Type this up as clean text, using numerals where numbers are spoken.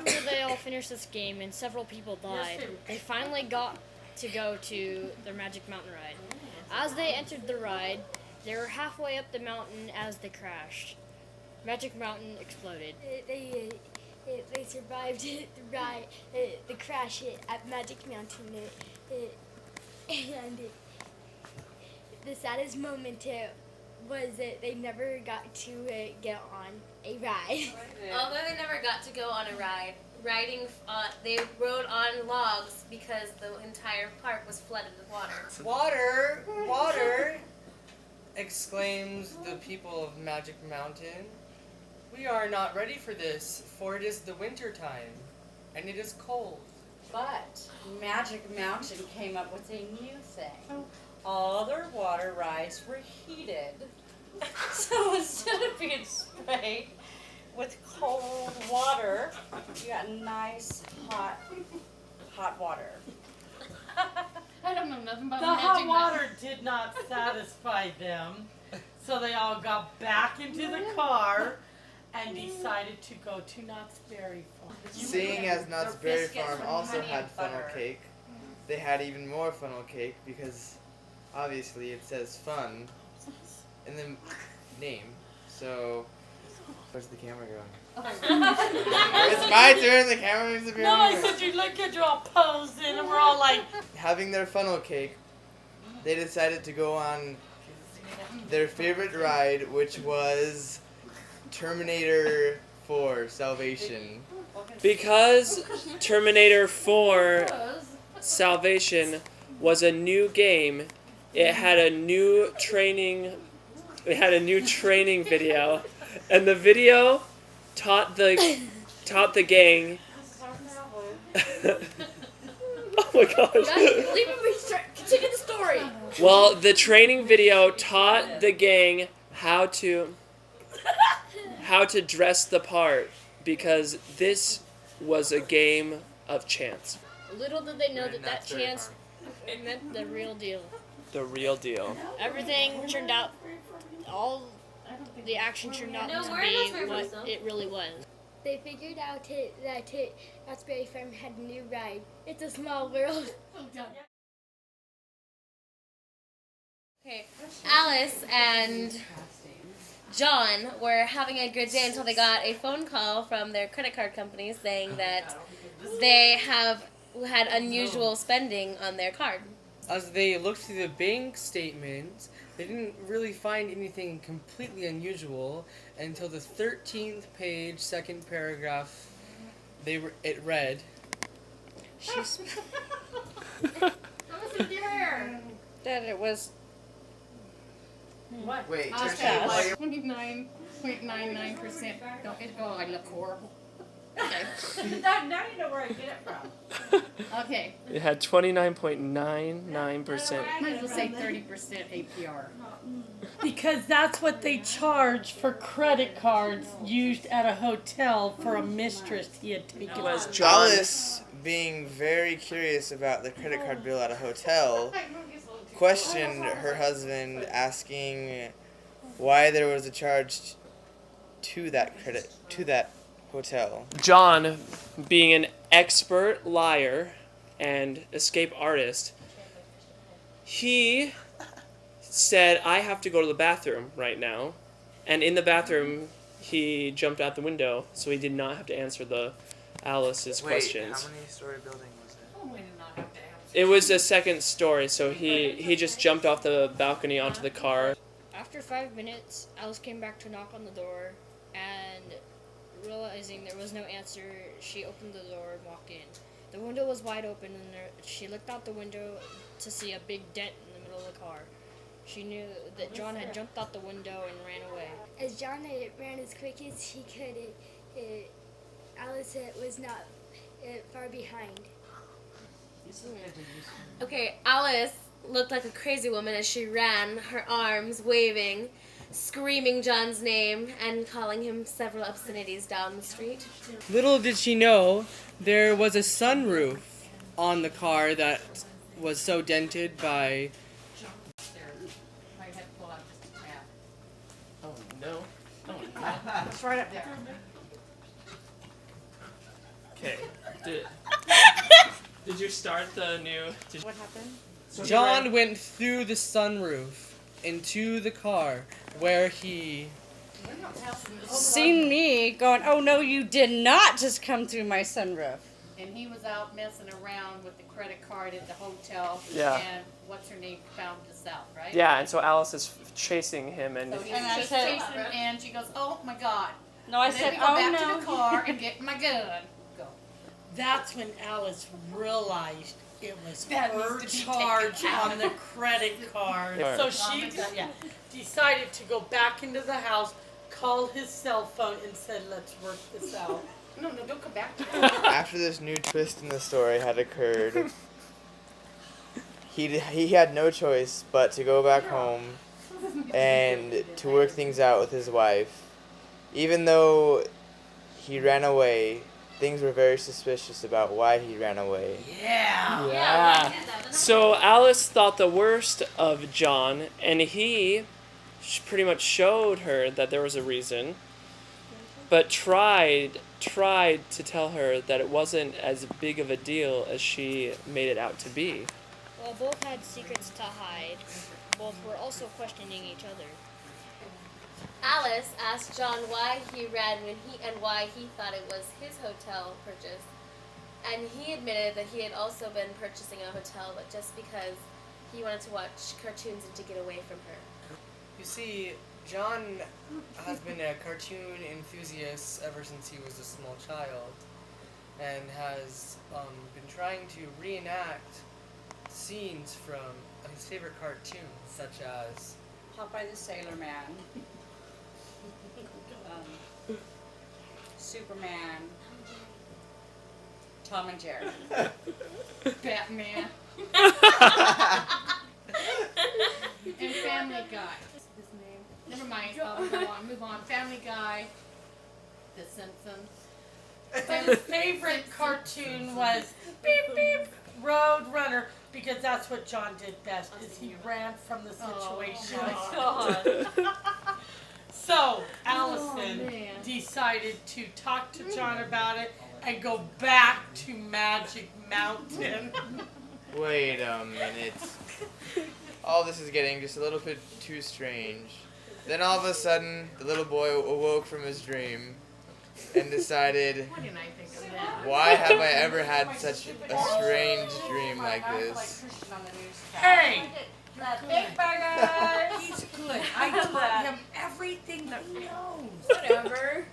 after they all finished this game and several people died, they finally got to go to their Magic Mountain ride. As they entered the ride, they were halfway up the mountain as they crashed. Magic Mountain exploded. They survived the ride, the crash at Magic Mountain, and the saddest moment was that they never got to get on a ride. Although they never got to go on a ride, they rode on logs because the entire park was flooded with water. Water! Water! Exclaims the people of Magic Mountain. We are not ready for this, for it is the winter time, and it is cold. But Magic Mountain came up with a new thing. All their water rides were heated. So instead of being sprayed with cold water, you got nice, hot water. I don't know nothing about The Magic hot Mountain. water did not satisfy them, so they all got back into the car and decided to go to Knott's Berry Farm. Seeing as Knott's Their Berry biscuits Farm with also honey had and funnel butter. cake, they had even more funnel cake because obviously it says fun in the name. So, where's the camera going? It's my turn, the camera needs to be No, on I me. said you look at you're all posing and we're all like, Having their funnel cake, they decided to go on their favorite ride, which was Terminator 4 Salvation. Because Terminator 4 Salvation was a new game, it had a new training video, and the video taught the gang. Oh my gosh. Leave it, continue the story. Well, the training video taught the gang how to dress the part, because this was a game of chance. Little did they know And that that's that very chance it meant the real deal. The real deal. Everything turned out, all the action turned out No, to we're be not very what close, it really was. They figured out that Knott's Berry Farm had a new ride. It's a small world. Okay, Alice and John were having a good day until they got a phone call from their credit card company saying that they have had unusual spending on their card. As they looked through the bank statements, they didn't really find anything completely unusual until the 13th page, second paragraph. It read, That it was what? Wait, I'll turn say to like 29.99%. Don't it go? I look horrible. Okay. now you know where I get it from. Okay. It had 29.99%. Might as well say 30% APR. Because that's what they charge for credit cards used at a hotel for a mistress he had taken. Was John. Alice, being very curious about the credit card bill at a hotel, questioned her husband, asking why there was a charge to that hotel. John, being an expert liar and escape artist, he said, I have to go to the bathroom right now. And in the bathroom, he jumped out the window, so he did not have to answer Alice's questions. How many story building was it? Oh, we did not have to answer. It was a second story, so he just jumped off the balcony onto the car. After 5 minutes, Alice came back to knock on the door, and realizing there was no answer, she opened the door and walked in. The window was wide open, and she looked out the window to see a big dent in the middle of the car. She knew that John had jumped out the window and ran away. As John ran as quick as he could, Alice was not far behind. Okay, Alice looked like a crazy woman as she ran, her arms waving, screaming John's name and calling him several obscenities down the street. little did she know there was a sunroof on the car that was so dented by. Might have to pull out just a tap. Oh no. It's right up there. Okay. Did you start the new? What happened? John went through the sunroof into the car where he Seen me going, oh no, you did not just come through my sunroof. And he was out messing around with the credit card at the hotel. Yeah. And what's her name found us out, right? Yeah, and so Alice is chasing him, and So he's And I just said- chasing, and she goes, oh my God. No, I And then said, we go oh back no. to the car and get my gun. Go. That's when Alice realized it was That her needs to be charge taken out. on the credit card. Yeah. So she decided to go back into the house, called his cell phone, and said, let's work this out. No, don't come back to After this new twist in the story had occurred, he had no choice but to go back home and to work things out with his wife. Even though he ran away, things were very suspicious about why he ran away. Yeah. yeah. So Alice thought the worst of John, and he pretty much showed her that there was a reason, but tried to tell her that it wasn't as big of a deal as she made it out to be. While both had secrets to hide, both were also questioning each other. Alice asked John why he ran and why he thought it was his hotel purchase. And he admitted that he had also been purchasing a hotel, but just because he wanted to watch cartoons and to get away from her. You see, John has been a cartoon enthusiast ever since he was a small child, and has been trying to reenact scenes from his favorite cartoons, such as Popeye the Sailor Man. Superman. Tom and Jerry. Batman. And Family Guy. His name. Never mind. Move on. Family Guy. The Simpsons. And his favorite cartoon was Beep Beep Road Runner, because that's what John did best, is he ran from the situation. So Allison man. decided to talk to John about it and go back to Magic Mountain. Wait a minute. All this is getting just a little bit too strange. Then all of a sudden, the little boy awoke from his dream and decided, Why didn't I think of that? why have I ever had such a strange dream like this? Hey! Big Burger! He's good. I taught him everything that he knows. Whatever.